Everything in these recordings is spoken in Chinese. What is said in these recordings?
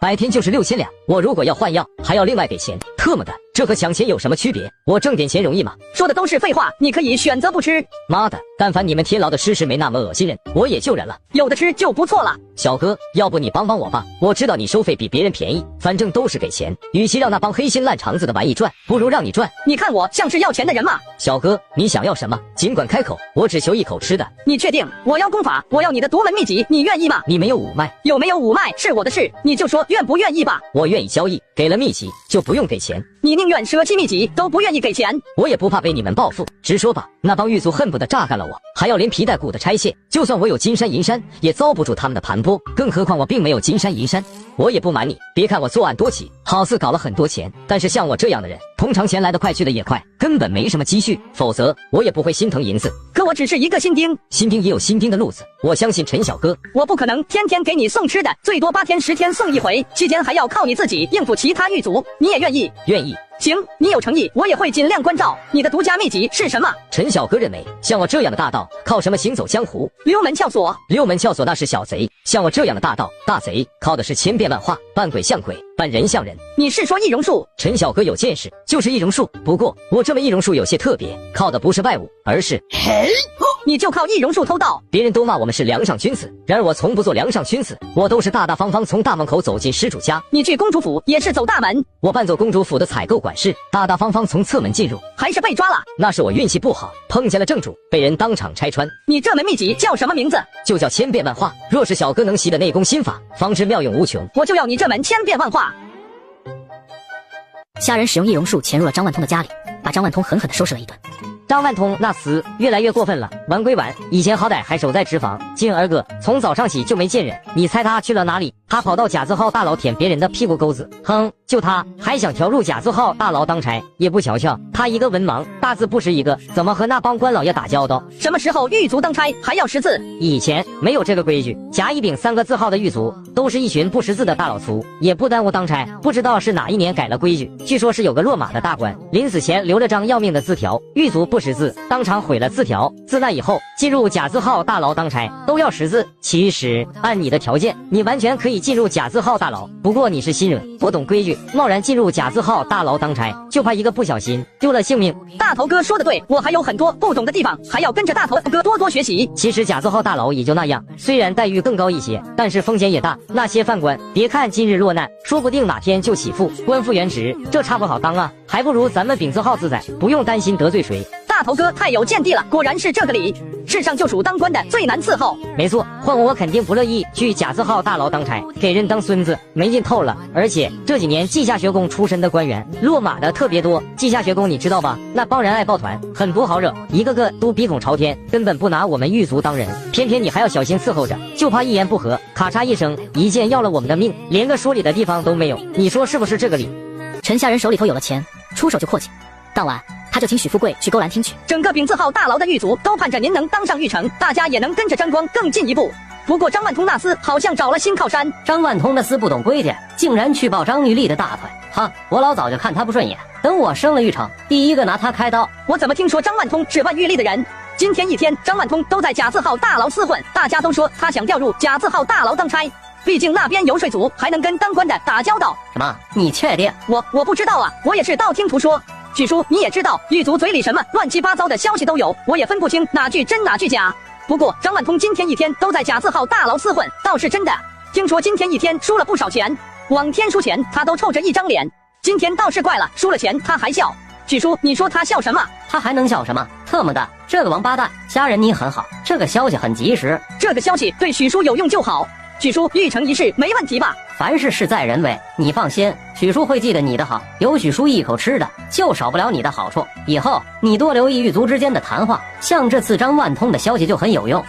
白天就是6000两，我如果要换药，还要另外给钱。特么的，这和抢钱有什么区别？我挣点钱容易吗？说的都是废话，你可以选择不吃。妈的，但凡你们天牢的吃食没那么恶心人，我也就忍了。有的吃就不错了。小哥，要不你帮帮我吧？我知道你收费比别人便宜，反正都是给钱。与其让那帮黑心烂肠子的玩意赚，不如让你赚。你看我像是要钱的人吗？小哥，你想要什么？尽管开口，我只求一口吃的。你确定？我要功法，我要你的独门秘籍，你愿意吗？你没有五脉，有没有五脉是我的事，你就说愿不愿意吧。我愿意交易，给了秘籍就不用给钱。你宁愿舍弃秘籍，都不愿意给钱。我也不怕被你们报复，直说吧，那帮狱卒恨不得榨干了我，还要连皮带骨的拆卸。就算我有金山银山，也遭不住他们的盘剥，更何况我并没有金山银山。我也不瞒你，别看我作案多起，好似搞了很多钱，但是像我这样的人，通常钱来得快去得也快，根本没什么积蓄，否则我也不会心疼银子。可我只是一个新丁，新丁也有新丁的路子，我相信陈小哥。我不可能天天给你送吃的，最多8天10天送一回，期间还要靠你自己应付其他狱卒。你也愿意？愿意。行，你有诚意，我也会尽量关照。你的独家秘籍是什么？陈小哥认为，像我这样的大盗，靠什么行走江湖？溜门撬锁。溜门撬锁那是小贼，像我这样的大盗、大贼，靠的是千变万化，扮鬼像鬼，扮人像人。你是说易容术？陈小哥有见识，就是易容术。不过我这门易容术有些特别，靠的不是外物，而是你就靠易容术偷盗。别人都骂我们是梁上君子，然而我从不做梁上君子，我都是大大方方从大门口走进施主家。你去公主府也是走大门？我扮作公主府的采购管事，大大方方从侧门进入。还是被抓了？那是我运气不好，碰见了正主，被人当场拆穿。你这门秘籍叫什么名字？就叫千变万化。若是小哥能习得内功心法，方知妙用无穷。我就要你这门千变万化。虾仁使用易容术潜入了张万通的家里，把张万通狠狠地收拾了一顿。张万通那厮越来越过分了，晚归晚，以前好歹还守在纸坊，今儿个从早上起就没见人。你猜他去了哪里？他跑到甲字号大牢舔别人的屁股沟子，哼，就他还想调入甲字号大牢当差，也不瞧瞧他一个文盲，大字不识一个，怎么和那帮官老爷打交道？什么时候狱卒当差还要识字？以前没有这个规矩，甲乙丙3个字号的狱卒都是一群不识字的大老粗，也不耽误当差。不知道是哪一年改了规矩，据说是有个落马的大官临死前留了张要命的字条，狱卒不识字，当场毁了字条。自那以后，进入甲字号大牢当差都要识字。其实按你的条件，你完全可以进入甲字号大牢，不过你是新人，不懂规矩，贸然进入甲字号大牢当差，就怕一个不小心丢了性命。大头哥说的对，我还有很多不懂的地方，还要跟着大头哥多多学习。其实甲字号大牢也就那样，虽然待遇更高一些，但是风险也大。那些犯官别看今日落难，说不定哪天就起复，官复原职，这差不好当啊，还不如咱们丙字号自在，不用担心得罪谁。大头哥太有见地了，果然是这个理。世上就属当官的最难伺候。没错，换我肯定不乐意去甲字号大牢当差，给人当孙子，没劲透了。而且这几年稷下学宫出身的官员落马的特别多。稷下学宫你知道吧？那帮人爱抱团，很不好惹，一个个都鼻孔朝天，根本不拿我们狱卒当人。偏偏你还要小心伺候着，就怕一言不合，咔嚓一声，一剑要了我们的命，连个说理的地方都没有。你说是不是这个理？陈下人手里头有了钱，出手就阔气。当晚他就请许富贵去勾栏厅去。整个丙字号大牢的狱卒都盼着您能当上狱丞，大家也能跟着沾光更进一步。不过张万通那厮好像找了新靠山。张万通那厮不懂规矩，竟然去抱张玉丽的大腿。哈，我老早就看他不顺眼，等我升了狱丞，第一个拿他开刀。我怎么听说张万通只办玉丽的人？今天一天，张万通都在甲字号大牢厮混，大家都说他想调入甲字号大牢当差。毕竟那边游说组还能跟当官的打交道。什么？你确定？我不知道啊，我也是道听途说。许叔你也知道，狱卒嘴里什么乱七八糟的消息都有，我也分不清哪句真哪句假。不过张万通今天一天都在甲字号大牢厮混，倒是真的。听说今天一天输了不少钱，往天输钱他都臭着一张脸，今天倒是怪了，输了钱他还笑。许叔你说他笑什么？他还能笑什么？特么的，这个王八蛋！家人你很好，这个消息很及时，这个消息对许叔有用就好。许叔玉成一事没问题吧？凡事事在人为，你放心，许叔会记得你的好，有许叔一口吃的，就少不了你的好处。以后你多留意狱卒之间的谈话，像这次张万通的消息就很有用。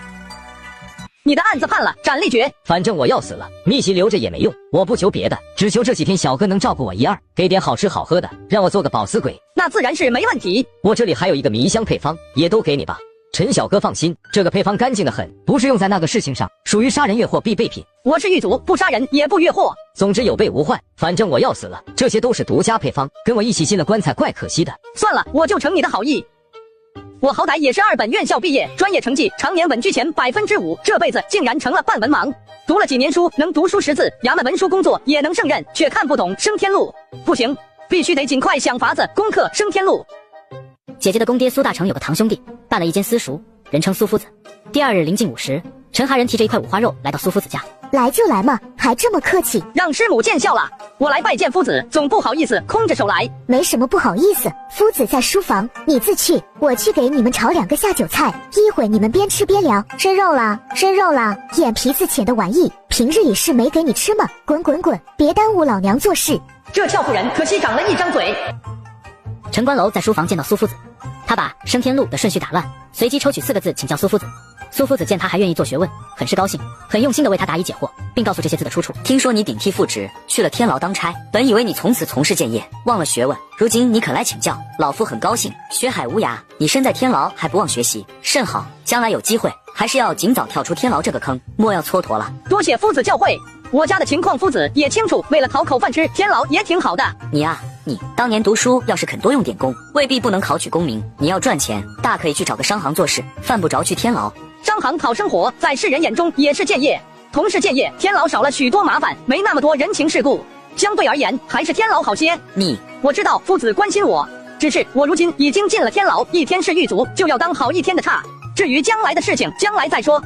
你的案子判了，斩立决。反正我要死了，秘籍留着也没用，我不求别的，只求这几天小哥能照顾我一二，给点好吃好喝的，让我做个保死鬼。那自然是没问题。我这里还有一个迷香配方，也都给你吧。陈小哥放心，这个配方干净的很，不是用在那个事情上，属于杀人越货必备品。我是狱卒，不杀人也不越货。总之有备无患，反正我要死了，这些都是独家配方，跟我一起进了棺材怪可惜的。算了，我就承你的好意。我好歹也是2本院校毕业，专业成绩常年稳居前5%，这辈子竟然成了半文盲。读了几年书，能读书识字，衙门文书工作也能胜任，却看不懂升天路。不行，必须得尽快想法子攻克升天路。姐姐的公爹苏大成有个堂兄弟，办了一间私塾，人称苏夫子。第2日临近午时，陈哈人提着一块五花肉来到苏夫子家。来就来嘛，还这么客气，让师母见笑了。我来拜见夫子，总不好意思空着手来。没什么不好意思，夫子在书房，你自去，我去给你们炒2个下酒菜，一会你们边吃边聊。生肉了，生肉了，眼皮子浅的玩意，平日里是没给你吃吗？滚滚滚，别耽误老娘做事。这俏妇人可惜长了一张嘴。陈官楼在书房见到苏夫子，他把升天路的顺序打乱，随即抽取4个字请教苏夫子。苏夫子见他还愿意做学问，很是高兴，很用心地为他答疑解惑，并告诉这些字的出处。听说你顶替父职，去了天牢当差，本以为你从此从事建业，忘了学问，如今你肯来请教，老夫很高兴。学海无涯，你身在天牢还不忘学习，甚好。将来有机会，还是要尽早跳出天牢这个坑，莫要蹉跎了。多谢夫子教诲，我家的情况夫子也清楚，为了讨口饭吃，天牢也挺好的。你当年读书要是肯多用点功，未必不能考取功名。你要赚钱，大可以去找个商行做事，犯不着去天牢。商行讨生活，在世人眼中也是建业，同是建业，天牢少了许多麻烦，没那么多人情世故，相对而言还是天牢好些。我知道夫子关心我，只是我如今已经进了天牢，一天是狱卒，就要当好一天的差。至于将来的事情，将来再说。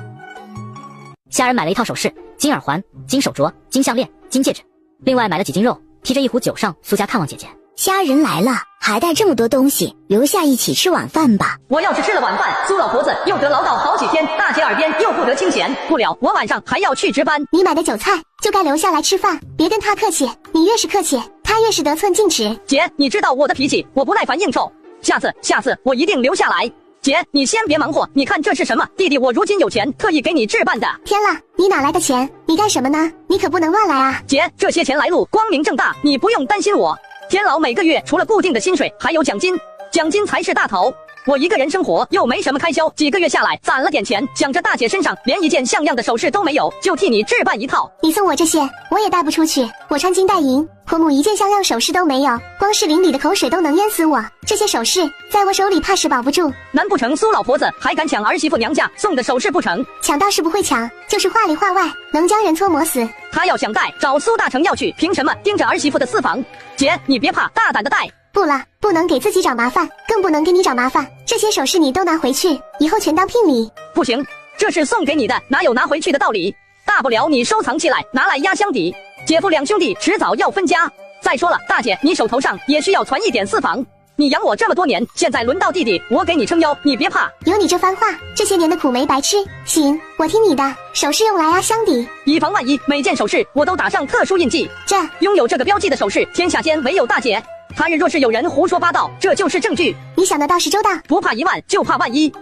虾人买了一套首饰，金耳环、金手镯、金项链、金戒指，另外买了几斤肉，提着一壶酒上苏家看望姐姐。虾人来了，还带这么多东西，留下一起吃晚饭吧。我要是吃了晚饭，苏老婆子又得唠叨好几天，大姐耳边又不得清闲，不了，我晚上还要去值班。你买的酒菜就该留下来吃饭，别跟他客气，你越是客气，他越是得寸进尺。姐，你知道我的脾气，我不耐烦应酬，下次我一定留下来。姐，你先别忙活，你看这是什么？弟弟我如今有钱，特意给你置办的。天啦，你哪来的钱？你干什么呢？你可不能乱来啊！姐，这些钱来路光明正大，你不用担心我。天牢每个月除了固定的薪水，还有奖金，奖金才是大头。我一个人生活又没什么开销，几个月下来攒了点钱，想着大姐身上连一件像样的首饰都没有，就替你置办一套。你送我这些，我也带不出去。我穿金戴银，婆母一件像样首饰都没有，光是邻里的口水都能淹死我。这些首饰在我手里怕是保不住。难不成苏老婆子还敢抢儿媳妇娘家送的首饰不成？抢倒是不会抢，就是话里话外能将人搓磨死。他要想带，找苏大成要去，凭什么盯着儿媳妇的私房？姐，你别怕，大胆的带。不了，不能给自己找麻烦，更不能给你找麻烦。这些首饰你都拿回去，以后全当聘礼。不行，这是送给你的，哪有拿回去的道理？大不了你收藏起来，拿来压箱底。姐夫2兄弟迟早要分家。再说了，大姐，你手头上也需要攒一点私房。你养我这么多年，现在轮到弟弟，我给你撑腰，你别怕。有你这番话，这些年的苦没白吃。行，我听你的。首饰用来压箱底，以防万一，每件首饰我都打上特殊印记。拥有这个标记的首饰，天下间唯有大姐。他日若是有人胡说八道，这就是证据。你想的倒是周到，不怕1万，就怕万一。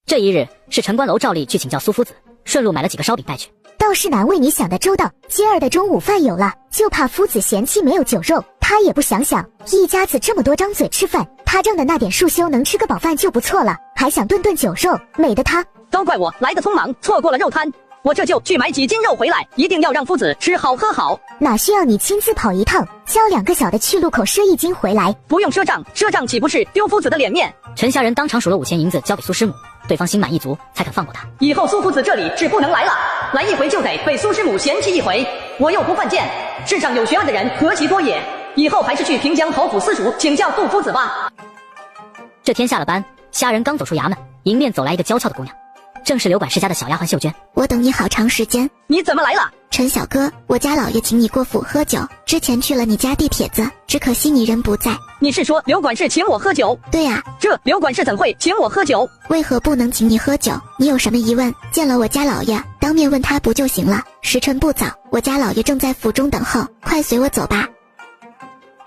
这一日是陈官楼照例去请教苏夫子，顺路买了几个烧饼带去。倒是难为你想的周到，今儿的中午饭有了，就怕夫子嫌弃没有酒肉。他也不想想，一家子这么多张嘴吃饭，他挣的那点束修能吃个饱饭就不错了，还想顿顿酒肉，美得他。都怪我来得匆忙，错过了肉摊。我这就去买几斤肉回来，一定要让夫子吃好喝好。哪需要你亲自跑一趟，交2个小的去路口赊1斤回来。不用赊账，赊账岂不是丢夫子的脸面？陈虾人当场数了5000银子交给苏师母，对方心满意足，才肯放过他。以后苏夫子这里是不能来了，来一回就得被苏师母嫌弃一回。我又不犯贱，世上有学问的人何其多也。以后还是去平江侯府私塾请教杜夫子吧。这天下了班，虾人刚走出衙门，迎面走来一个娇俏的姑娘，正是刘管事家的小丫鬟秀娟。我等你好长时间，你怎么来了？陈小哥，我家老爷请你过府喝酒，之前去了你家递帖子，只可惜你人不在。你是说刘管事请我喝酒？对啊，这刘管事怎会请我喝酒？为何不能请你喝酒？你有什么疑问，见了我家老爷，当面问他不就行了？时辰不早，我家老爷正在府中等候，快随我走吧。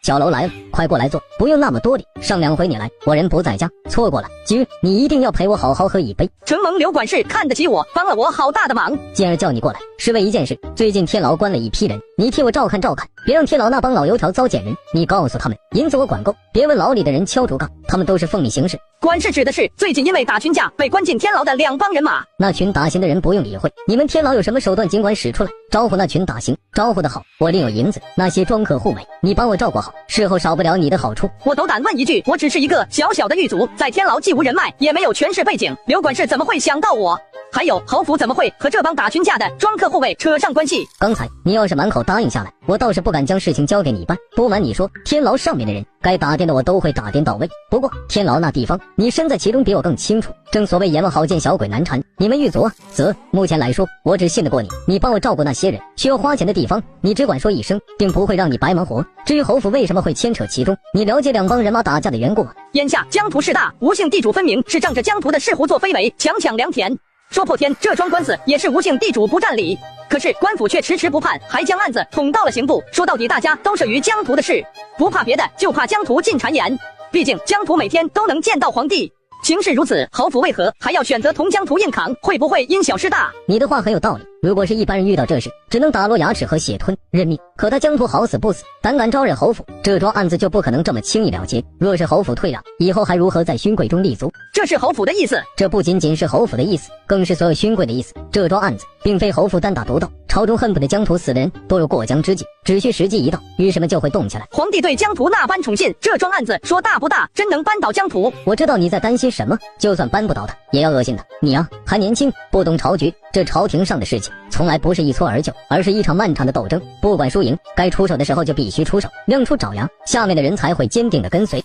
小楼来了，快过来坐，不用那么多礼。上2回你来，我人不在家，错过了。今日你一定要陪我好好喝一杯。承蒙刘管事看得起我，帮了我好大的忙。今儿叫你过来，是为一件事。最近天牢关了一批人，你替我照看照看。别让天牢那帮老油条糟践人。你告诉他们，银子我管够，别问牢里的人敲竹杠，他们都是奉命行事。管事指的是最近因为打群架被关进天牢的2帮人马。那群打行的人不用理会，你们天牢有什么手段尽管使出来，招呼那群打行，招呼的好，我另有银子。那些庄客护卫，你帮我照顾好，事后少不了你的好处。我斗胆问一句，我只是一个小小的狱卒，在天牢既无人脉，也没有权势背景，刘管事怎么会想到我？还有侯府怎么会和这帮打群架的庄客护卫扯上关系？刚才你要是满口答应下来，我倒是不敢将事情交给你办。不瞒你说，天牢上面的人该打点的我都会打点到位。不过天牢那地方，你身在其中比我更清楚。正所谓阎王好见小鬼难缠，你们狱卒则目前来说，我只信得过你。你帮我照顾那些人，需要花钱的地方，你只管说一声，定不会让你白忙活。至于侯府为什么会牵扯其中，你了解2帮人马打架的缘故吗？眼下疆土势大，吴姓地主分明是仗着疆土的势胡作非为，强抢良田。说破天，这桩官司也是吴姓地主不占理，可是官府却迟迟不判，还将案子捅到了刑部。说到底，大家都涉于疆土的事，不怕别的，就怕疆土进谗言。毕竟疆土每天都能见到皇帝。情势如此，侯府为何还要选择同疆土硬扛？会不会因小失大？你的话很有道理。如果是一般人遇到这事，只能打落牙齿和血吞认命。可他疆土好死不死，胆敢招惹侯府，这桩案子就不可能这么轻易了结。若是侯府退让，以后还如何在勋贵中立足？这是侯府的意思。这不仅仅是侯府的意思，更是所有勋贵的意思。这桩案子并非侯府单打独斗，朝中恨不得疆土死的人都有过江之计，只需时机一到，于是们就会动起来。皇帝对疆土那般宠信，这桩案子说大不大，真能扳倒疆土？我知道你在担心什么，就算扳不倒他，也要恶心他。你啊，还年轻，不懂朝局。这朝廷上的事情，从来不是一蹴而就，而是一场漫长的斗争。不管输赢，该出手的时候就必须出手，亮出爪牙，下面的人才会坚定的跟随。